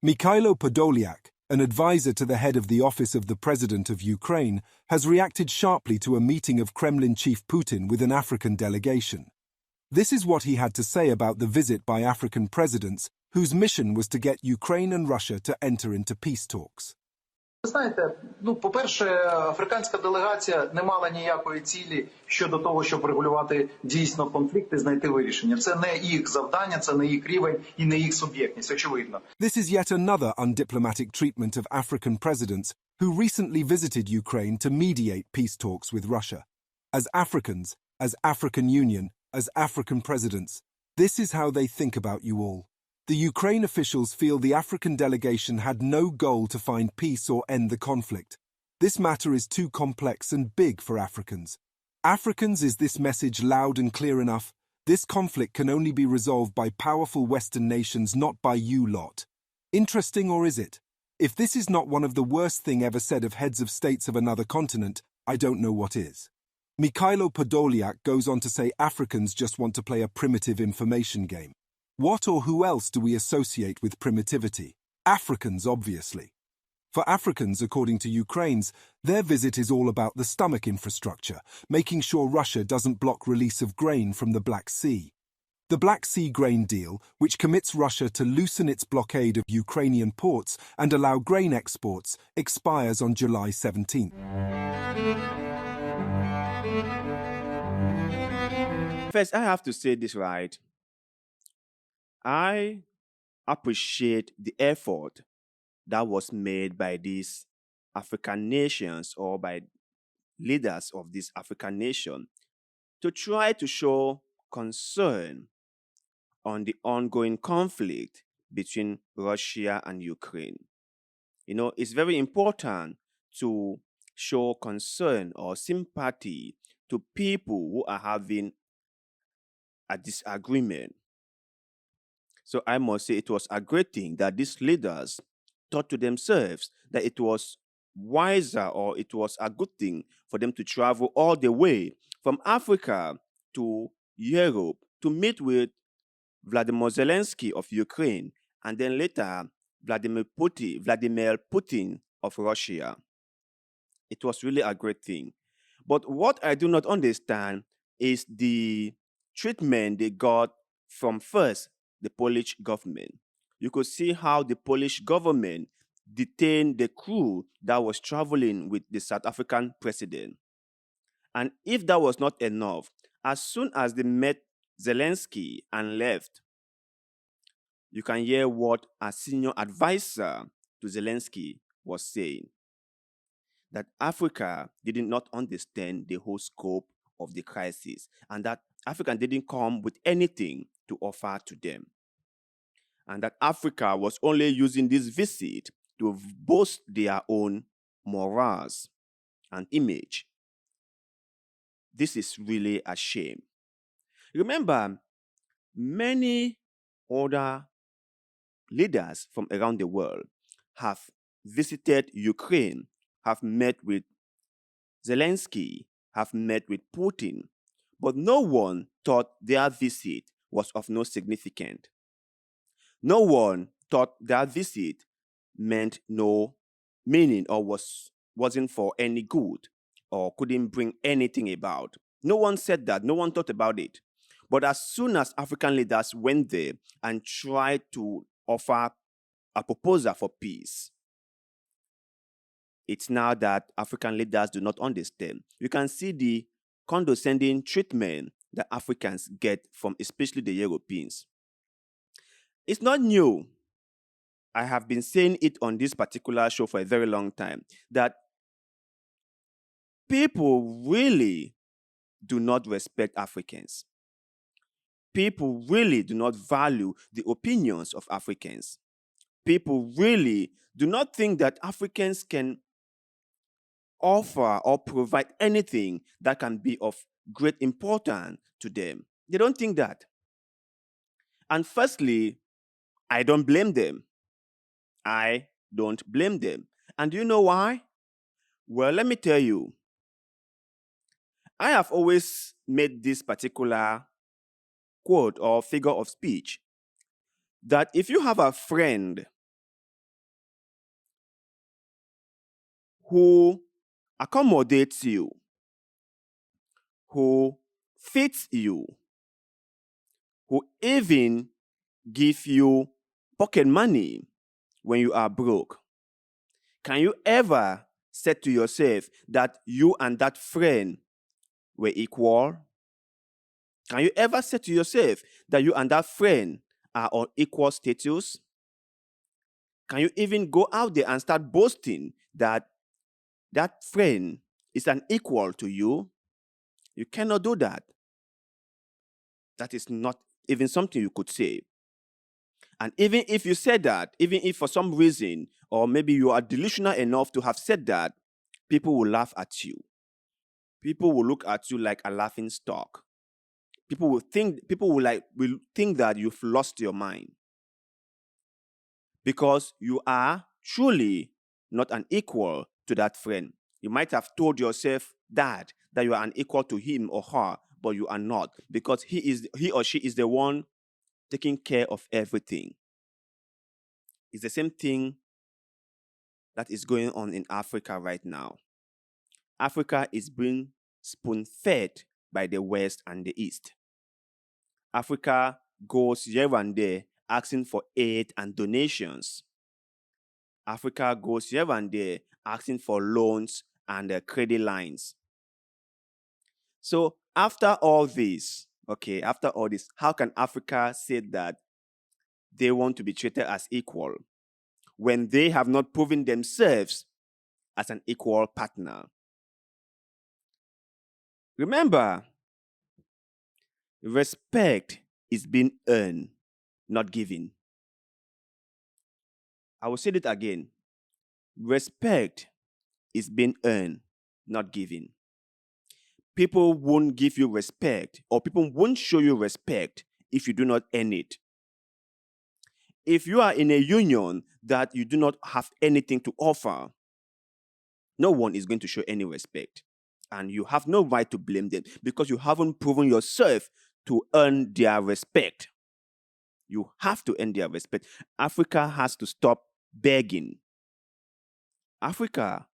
Mikhailo Podolyak, an advisor to the head of the office of the President of Ukraine, has reacted sharply to a meeting of Kremlin chief Putin with an African delegation. This is what he had to say about the visit by African presidents, whose mission was to get Ukraine and Russia to enter into peace talks. Ви знаєте, по-перше, африканська делегація не мала ніякої цілі щодо того, щоб регулювати дійсно конфлікти, знайти вирішення. Це не їх завдання, це не їх рівень і не їх суб'єктність, очевидно. This is yet another undiplomatic treatment of African presidents who recently visited Ukraine to mediate peace talks with Russia. As Africans, as African Union, as African presidents, this is how they think about you all. The Ukraine officials feel the African delegation had no goal to find peace or end the conflict. This matter is too complex and big for Africans. Africans, is this message loud and clear enough? This conflict can only be resolved by powerful Western nations, not by you lot. Interesting, or is it? If this is not one of the worst thing ever said of heads of states of another continent, I don't know what is. Mikhailo Podolyak goes on to say Africans just want to play a primitive information game. What or who else do we associate with primitivity? Africans, obviously. For Africans, according to Ukraine's, their visit is all about the stomach infrastructure, making sure Russia doesn't block release of grain from the Black Sea. The Black Sea grain deal, which commits Russia to loosen its blockade of Ukrainian ports and allow grain exports, expires on July 17th. First, I have to say this right. I appreciate the effort that was made by these African nations or by leaders of this African nation to try to show concern on the ongoing conflict between Russia and Ukraine. It's very important to show concern or sympathy to people who are having a disagreement. So I must say it was a great thing that these leaders thought to themselves that it was wiser or it was a good thing for them to travel all the way from Africa to Europe to meet with Vladimir Zelensky of Ukraine and then later Vladimir Putin of Russia. It was really a great thing. But what I do not understand is the treatment they got from first the Polish government. You could see how the Polish government detained the crew that was traveling with the South African president. And if that was not enough, as soon as they met Zelensky and left, you can hear what a senior advisor to Zelensky was saying. That Africa did not understand the whole scope of the crisis and that Africa didn't come with anything to offer to them. And that Africa was only using this visit to boost their own morals and image. This is really a shame. Remember, many other leaders from around the world have visited Ukraine, have met with Zelensky, have met with Putin, but no one thought their visit was of no significance. No one thought their visit meant no meaning or wasn't for any good or couldn't bring anything about. No one said that. No one thought about it. But as soon as African leaders went there and tried to offer a proposal for peace, it's now that African leaders do not understand. You can see the condescending treatment that Africans get from especially the Europeans. It's not new. I have been saying it on this particular show for a very long time, that people really do not respect Africans. People really do not value the opinions of Africans. People really do not think that Africans can offer or provide anything that can be of great importance to them. They don't think that. And firstly, I don't blame them. I don't blame them. And do you know why? Well, let me tell you. I have always made this particular quote or figure of speech that if you have a friend who accommodates you, who fits you, who even give you pocket money when you are broke. Can you ever say to yourself that you and that friend were equal? Can you ever say to yourself that you and that friend are on equal status? Can you even go out there and start boasting that that friend is an equal to you? You cannot do that. That is not even something you could say. And even if you said that, even if for some reason, or maybe you are delusional enough to have said that, people will laugh at you. People will look at you like a laughing stock. People will think that you've lost your mind. Because you are truly not an equal to that friend. You might have told yourself that you are an equal to him or her, but you are not, because he or she is the one taking care of everything. It's the same thing that is going on in Africa right now. Africa is being spoon-fed by the West and the East. Africa goes here and there asking for aid and donations. Africa goes here and there asking for loans and credit lines. So after all this, how can Africa say that they want to be treated as equal when they have not proven themselves as an equal partner? Remember, respect is being earned, not given. I will say it again. Respect is being earned, not given. People won't give you respect, or people won't show you respect if you do not earn it. If you are in a union that you do not have anything to offer, no one is going to show any respect. And you have no right to blame them because you haven't proven yourself to earn their respect. You have to earn their respect. Africa has to stop begging. Africa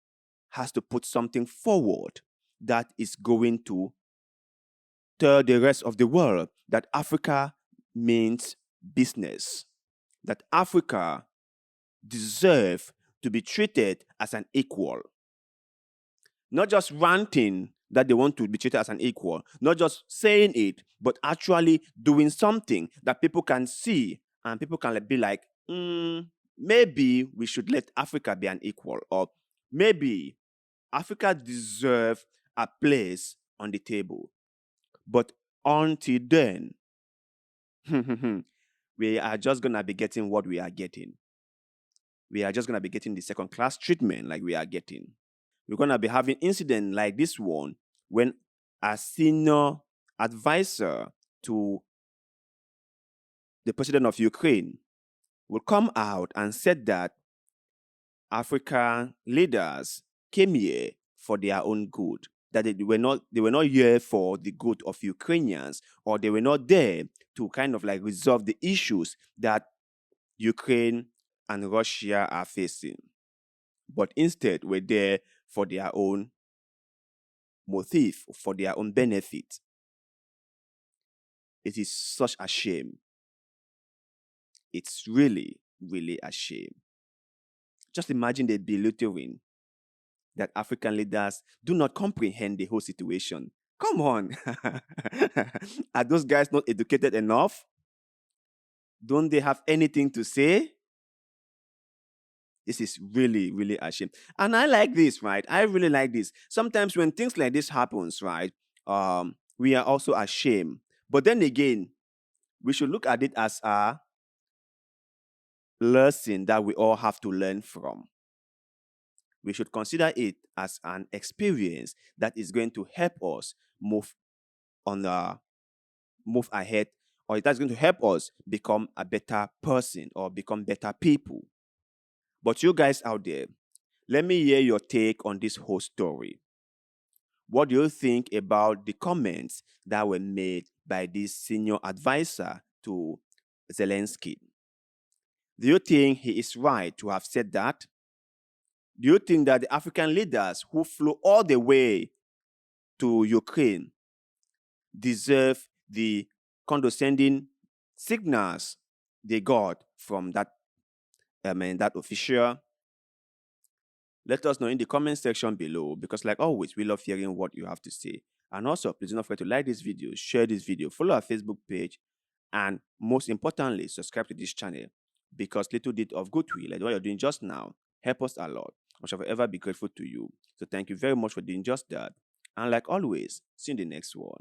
has to put something forward that is going to tell the rest of the world that Africa means business, that Africa deserves to be treated as an equal. Not just ranting that they want to be treated as an equal, not just saying it, but actually doing something that people can see and people can be like, maybe we should let Africa be an equal, or maybe Africa deserves a place on the table. But until then, we are just going to be getting what we are getting. We are just going to be getting the second-class treatment like we are getting. We're going to be having incidents like this one when a senior advisor to the president of Ukraine will come out and said that African leaders came here for their own good, that they were not here for the good of Ukrainians, or they were not there to kind of like resolve the issues that Ukraine and Russia are facing, but instead were there for their own motive, for their own benefit. It is such a shame. It's really, really a shame. Just imagine the belittling that African leaders do not comprehend the whole situation. Come on. Are those guys not educated enough? Don't they have anything to say? This is really, really a shame. And I like this, right? I really like this. Sometimes when things like this happens, right, we are also ashamed. But then again, we should look at it as a lesson that we all have to learn from. We should consider it as an experience that is going to help us move ahead, or that's going to help us become a better person or become better people. But you guys out there, let me hear your take on this whole story. What do you think about the comments that were made by this senior advisor to Zelensky? Do you think he is right to have said that? Do you think that the African leaders who flew all the way to Ukraine deserve the condescending signals they got from that official? Let us know in the comment section below, because like always, we love hearing what you have to say. And also, please don't forget to like this video, share this video, follow our Facebook page, and most importantly, subscribe to this channel, because little bit of goodwill, like what you're doing just now, help us a lot. I shall forever be grateful to you. So thank you very much for doing just that. And like always, see you in the next one.